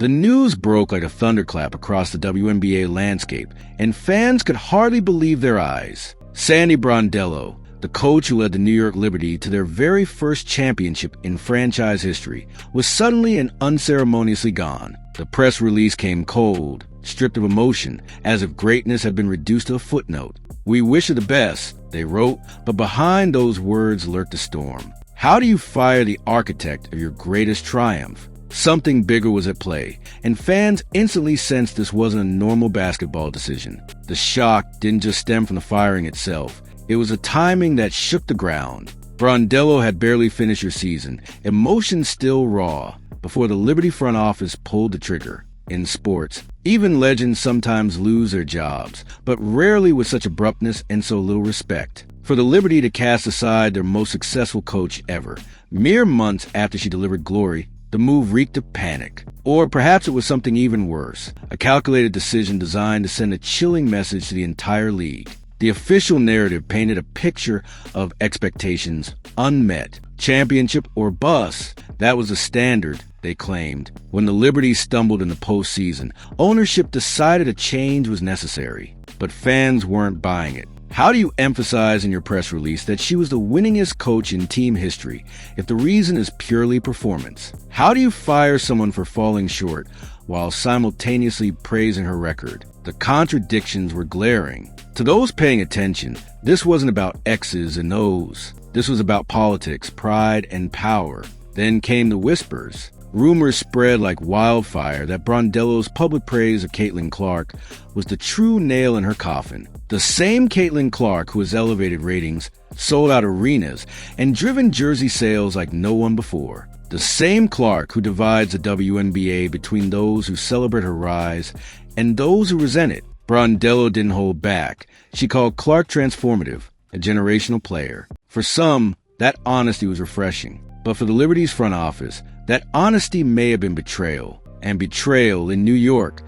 The news broke like a thunderclap across the WNBA landscape, and fans could hardly believe their eyes. Sandy Brondello, the coach who led the New York Liberty to their very first championship in franchise history, was suddenly and unceremoniously gone. The press release came cold, stripped of emotion, as if greatness had been reduced to a footnote. "We wish her the best," they wrote, but behind those words lurked a storm. How do you fire the architect of your greatest triumph? Something bigger was at play, and fans instantly sensed this wasn't a normal basketball decision. The shock didn't just stem from the firing itself. It was a timing that shook the ground. Brondello had barely finished her season, emotions still raw, before the Liberty front office pulled the trigger. In sports, even legends sometimes lose their jobs, but rarely with such abruptness and so little respect. For the Liberty to cast aside their most successful coach ever, mere months after she delivered glory, the move reeked of panic. Or perhaps it was something even worse, a calculated decision designed to send a chilling message to the entire league. The official narrative painted a picture of expectations unmet. Championship or bust, that was the standard, they claimed. When the Liberty stumbled in the postseason, ownership decided a change was necessary. But fans weren't buying it. How do you emphasize in your press release that she was the winningest coach in team history if the reason is purely performance? How do you fire someone for falling short while simultaneously praising her record? The contradictions were glaring. To those paying attention, this wasn't about X's and O's. This was about politics, pride, and power. Then came the whispers. Rumors spread like wildfire that Brondello's public praise of Caitlin Clark was the true nail in her coffin. The same Caitlin Clark who has elevated ratings, sold out arenas, and driven jersey sales like no one before. The same Clark who divides the WNBA between those who celebrate her rise and those who resent it. Brondello didn't hold back. She called Clark transformative, a generational player. For some, that honesty was refreshing. But for the Liberty's front office, that honesty may have been betrayal. And betrayal in New York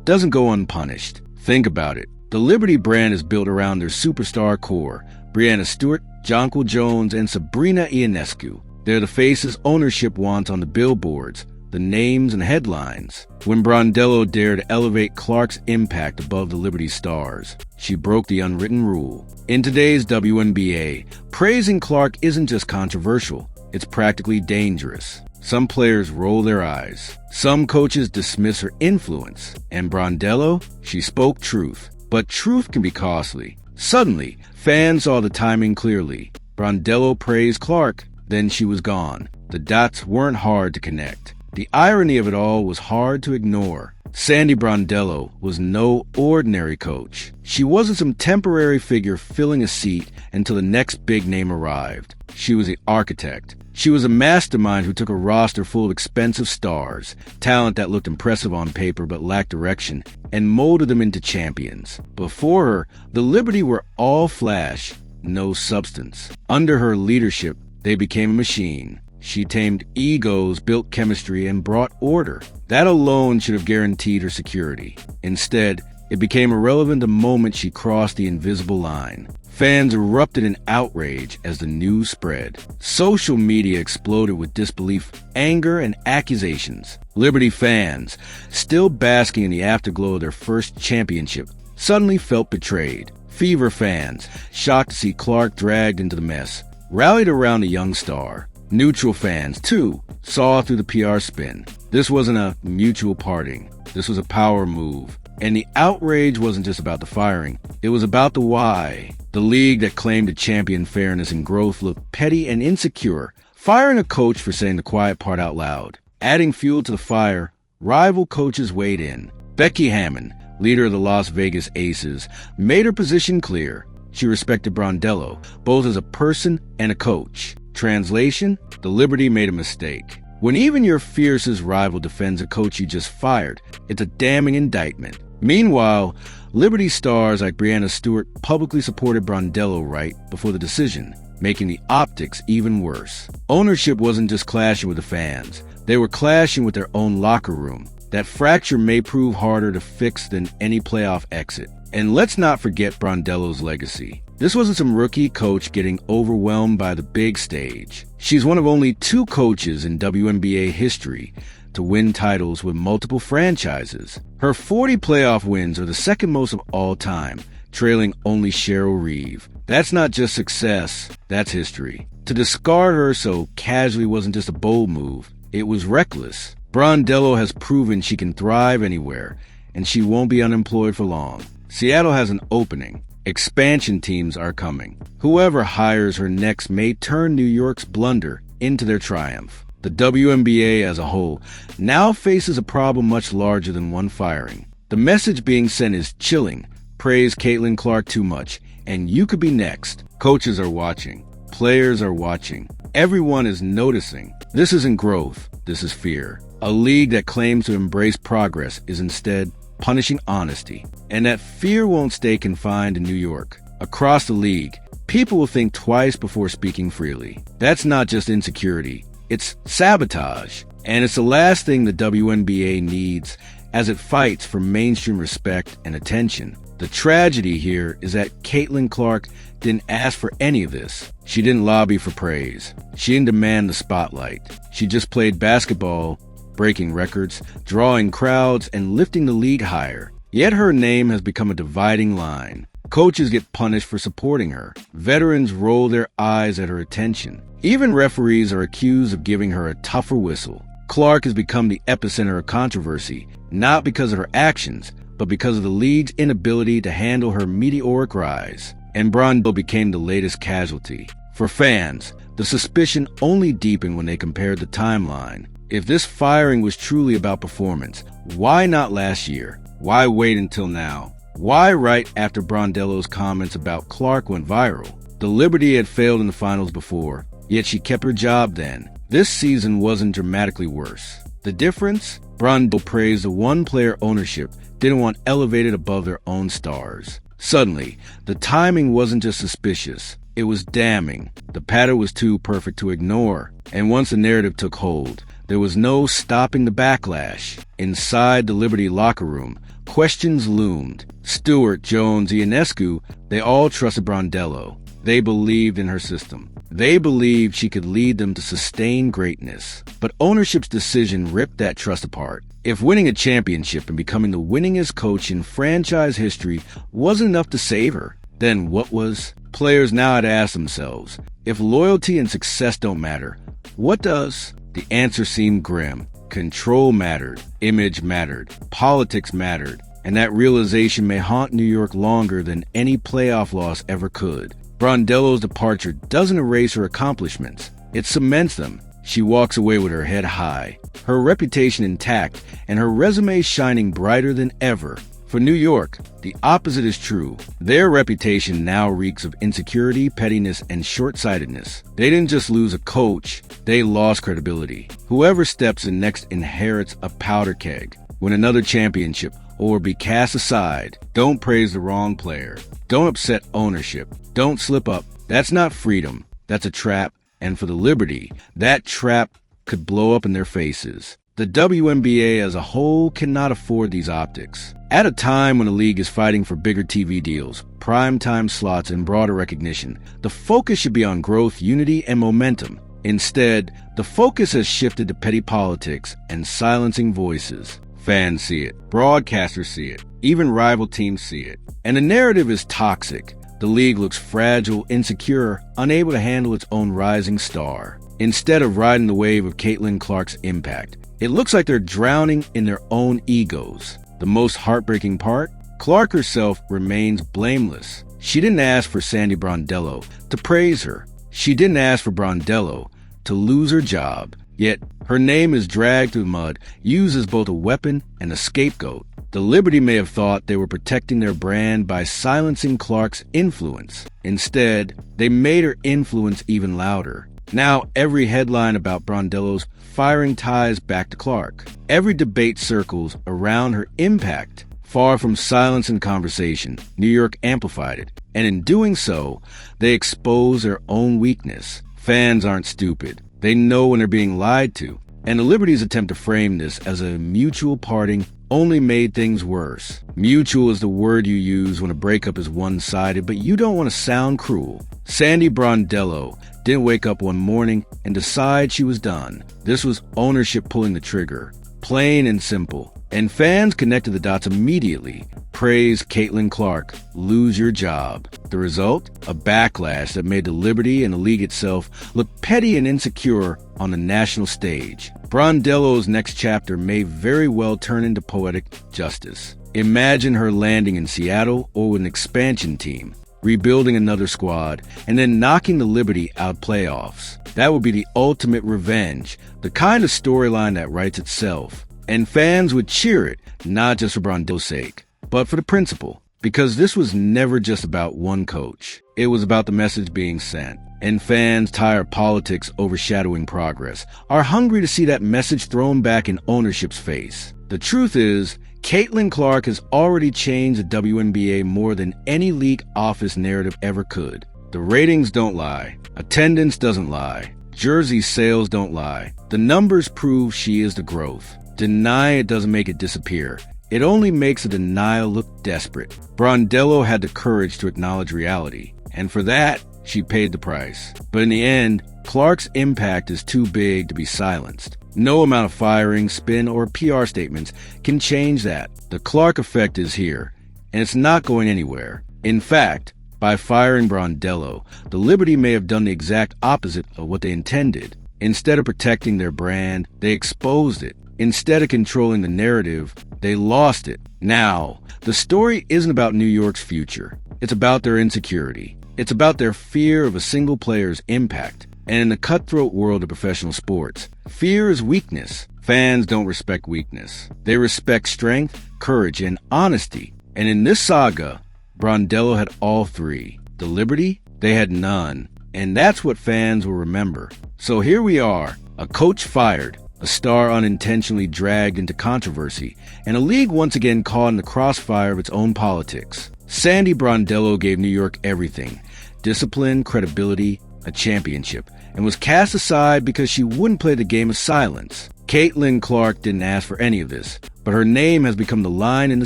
doesn't go unpunished. Think about it. The Liberty brand is built around their superstar core, Breanna Stewart, Jonquil Jones, and Sabrina Ionescu. They're the faces ownership wants on the billboards, the names and headlines. When Brondello dared to elevate Clark's impact above the Liberty stars, she broke the unwritten rule. In today's WNBA, praising Clark isn't just controversial, it's practically dangerous. Some players roll their eyes. Some coaches dismiss her influence. And Brondello, she spoke truth. But truth can be costly. Suddenly, fans saw the timing clearly. Brondello praised Clark, then she was gone. The dots weren't hard to connect. The irony of it all was hard to ignore. Sandy Brondello was no ordinary coach. She wasn't some temporary figure filling a seat until the next big name arrived. She was the architect. She was a mastermind who took a roster full of expensive stars, talent that looked impressive on paper but lacked direction, and molded them into champions. Before her, the Liberty were all flash, no substance. Under her leadership, they became a machine. She tamed egos, built chemistry, and brought order. That alone should have guaranteed her security. Instead, it became irrelevant the moment she crossed the invisible line. Fans erupted in outrage as the news spread. Social media exploded with disbelief, anger, and accusations. Liberty fans, still basking in the afterglow of their first championship, suddenly felt betrayed. Fever fans, shocked to see Clark dragged into the mess, rallied around the young star. Neutral fans, too, saw through the PR spin. This wasn't a mutual parting. This was a power move. And the outrage wasn't just about the firing. It was about the why. The league that claimed to champion fairness and growth looked petty and insecure, firing a coach for saying the quiet part out loud. Adding fuel to the fire, rival coaches weighed in. Becky Hammon, leader of the Las Vegas Aces, made her position clear. She respected Brondello, both as a person and a coach. Translation, the Liberty made a mistake. When even your fiercest rival defends a coach you just fired, it's a damning indictment. Meanwhile, Liberty stars like Breanna Stewart publicly supported Brondello right before the decision, making the optics even worse. Ownership wasn't just clashing with the fans. They were clashing with their own locker room. That fracture may prove harder to fix than any playoff exit. And let's not forget Brondello's legacy. This wasn't some rookie coach getting overwhelmed by the big stage. She's one of only 2 coaches in WNBA history to win titles with multiple franchises. Her 40 playoff wins are the second most of all time, trailing only Cheryl Reeve. That's not just success, that's history. To discard her so casually wasn't just a bold move, it was reckless. Brondello has proven she can thrive anywhere, and she won't be unemployed for long. Seattle has an opening. Expansion teams are coming. Whoever hires her next may turn New York's blunder into their triumph. The WNBA as a whole now faces a problem much larger than one firing. The message being sent is chilling. Praise Caitlin Clark too much, and you could be next. Coaches are watching. Players are watching. Everyone is noticing. This isn't growth. This is fear. A league that claims to embrace progress is instead punishing honesty. And that fear won't stay confined to New York. Across the league, people will think twice before speaking freely. That's not just insecurity. It's sabotage. And it's the last thing the WNBA needs as it fights for mainstream respect and attention. The tragedy here is that Caitlin Clark didn't ask for any of this. She didn't lobby for praise. She didn't demand the spotlight. She just played basketball, breaking records, drawing crowds, and lifting the league higher. Yet her name has become a dividing line. Coaches get punished for supporting her. Veterans roll their eyes at her attention. Even referees are accused of giving her a tougher whistle. Clark has become the epicenter of controversy, not because of her actions, but because of the league's inability to handle her meteoric rise. And Brondello became the latest casualty. For fans, the suspicion only deepened when they compared the timeline. If this firing was truly about performance, why not last year? Why wait until now? Why right after Brondello's comments about Clark went viral? The Liberty had failed in the finals before, yet she kept her job then. This season wasn't dramatically worse. The difference? Brondello praised the one-player ownership didn't want elevated above their own stars. Suddenly, the timing wasn't just suspicious, it was damning. The pattern was too perfect to ignore, and once the narrative took hold, there was no stopping the backlash. Inside the Liberty locker room, questions loomed. Stewart, Jones, Ionescu, they all trusted Brondello. They believed in her system. They believed she could lead them to sustained greatness. But ownership's decision ripped that trust apart. If winning a championship and becoming the winningest coach in franchise history wasn't enough to save her, then what was? Players now had to ask themselves, if loyalty and success don't matter, what does? The answer seemed grim. Control mattered, image mattered, politics mattered, and that realization may haunt New York longer than any playoff loss ever could. Brondello's departure doesn't erase her accomplishments, it cements them. She walks away with her head high, her reputation intact, and her resume shining brighter than ever. For New York, the opposite is true. Their reputation now reeks of insecurity, pettiness, and short-sightedness. They didn't just lose a coach, they lost credibility. Whoever steps in next inherits a powder keg. Win another championship, or be cast aside. Don't praise the wrong player. Don't upset ownership. Don't slip up. That's not freedom. That's a trap. And for the Liberty, that trap could blow up in their faces. The WNBA as a whole cannot afford these optics. At a time when the league is fighting for bigger TV deals, primetime slots, and broader recognition, the focus should be on growth, unity, and momentum. Instead, the focus has shifted to petty politics and silencing voices. Fans see it. Broadcasters see it. Even rival teams see it. And the narrative is toxic. The league looks fragile, insecure, unable to handle its own rising star. Instead of riding the wave of Caitlin Clark's impact, it looks like they're drowning in their own egos. The most heartbreaking part? Clark herself remains blameless. She didn't ask for Sandy Brondello to praise her. She didn't ask for Brondello to lose her job. Yet, her name is dragged through the mud, used as both a weapon and a scapegoat. The Liberty may have thought they were protecting their brand by silencing Clark's influence. Instead, they made her influence even louder. Now, every headline about Brondello's firing ties back to Clark. Every debate circles around her impact. Far from silence and conversation, New York amplified it. And in doing so, they expose their own weakness. Fans aren't stupid. They know when they're being lied to. And the Liberty's attempt to frame this as a mutual parting only made things worse. Mutual is the word you use when a breakup is one-sided, but you don't want to sound cruel. Sandy Brondello didn't wake up one morning and decide she was done. This was ownership pulling the trigger. Plain and simple. And fans connected the dots immediately. Praise Caitlin Clark, lose your job. The result? A backlash that made the Liberty and the league itself look petty and insecure on the national stage. Brondello's next chapter may very well turn into poetic justice. Imagine her landing in Seattle or with an expansion team, rebuilding another squad, and then knocking the Liberty out playoffs. That would be the ultimate revenge, the kind of storyline that writes itself. And fans would cheer it, not just for Brondello's sake, but for the principle. Because this was never just about one coach. It was about the message being sent. And fans, tired of politics overshadowing progress, are hungry to see that message thrown back in ownership's face. The truth is, Caitlin Clark has already changed the WNBA more than any league office narrative ever could. The ratings don't lie. Attendance doesn't lie. Jersey sales don't lie. The numbers prove she is the growth. Denying it doesn't make it disappear. It only makes a denial look desperate. Brondello had the courage to acknowledge reality, and for that, she paid the price. But in the end, Clark's impact is too big to be silenced. No amount of firing, spin, or PR statements can change that. The Clark effect is here, and it's not going anywhere. In fact, by firing Brondello, the Liberty may have done the exact opposite of what they intended. Instead of protecting their brand, they exposed it. Instead of controlling the narrative, they lost it. Now, the story isn't about New York's future. It's about their insecurity. It's about their fear of a single player's impact. And in the cutthroat world of professional sports, fear is weakness. Fans don't respect weakness. They respect strength, courage, and honesty. And in this saga, Brondello had all three. The Liberty, they had none. And that's what fans will remember. So here we are, a coach fired, a star unintentionally dragged into controversy, and a league once again caught in the crossfire of its own politics. Sandy Brondello gave New York everything: discipline, credibility, a championship, and was cast aside because she wouldn't play the game of silence. Caitlin Clark didn't ask for any of this, but her name has become the line in the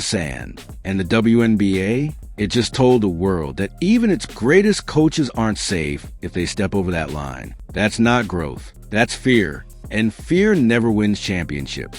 sand. And the WNBA? It just told the world that even its greatest coaches aren't safe if they step over that line. That's not growth. That's fear. And fear never wins championships.